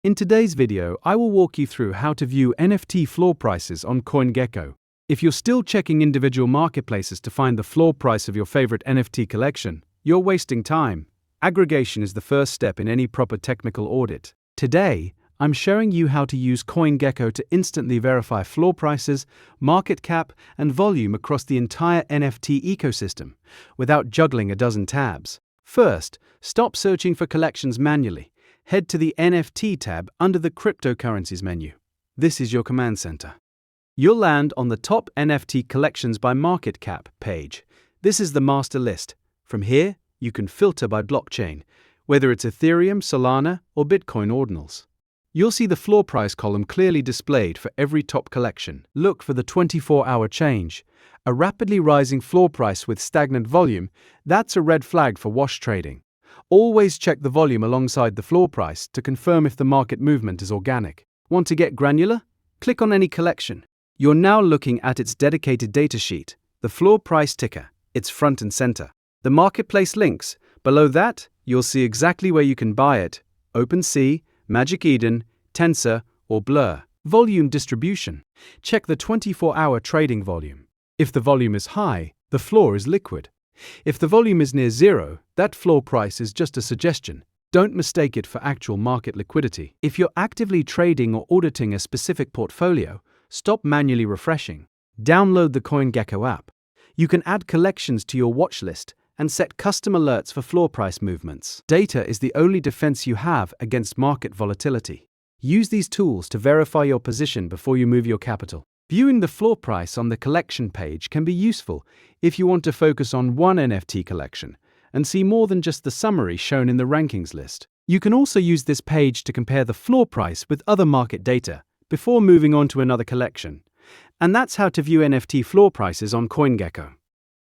In today's video, I will walk you through how to view NFT floor prices on CoinGecko. If you're still checking individual marketplaces to find the floor price of your favorite NFT collection, you're wasting time. Aggregation is the first step in any proper technical audit. Today, I'm showing you how to use CoinGecko to instantly verify floor prices, market cap, and volume across the entire NFT ecosystem, without juggling a dozen tabs. First, stop searching for collections manually. Head to the NFT tab under the Cryptocurrencies menu. This is your command center. You'll land on the top NFT Collections by Market Cap page. This is the master list. From here, you can filter by blockchain, whether it's Ethereum, Solana, or Bitcoin ordinals. You'll see the floor price column clearly displayed for every top collection. Look for the 24-hour change. A rapidly rising floor price with stagnant volume, that's a red flag for wash trading. Always check the volume alongside the floor price to confirm if the market movement is organic. Want to get granular? Click on any collection. You're now looking at its dedicated datasheet, the floor price ticker. It's front and center. The marketplace links. Below that, you'll see exactly where you can buy it: OpenSea, Magic Eden, Tensor, or Blur. Volume distribution. Check the 24-hour trading volume. If the volume is high, the floor is liquid. If the volume is near zero, that floor price is just a suggestion. Don't mistake it for actual market liquidity. If you're actively trading or auditing a specific portfolio, stop manually refreshing. Download the CoinGecko app. You can add collections to your watch list and set custom alerts for floor price movements. Data is the only defense you have against market volatility. Use these tools to verify your position before you move your capital. Viewing the floor price on the collection page can be useful if you want to focus on one NFT collection and see more than just the summary shown in the rankings list. You can also use this page to compare the floor price with other market data before moving on to another collection. And that's how to view NFT floor prices on CoinGecko.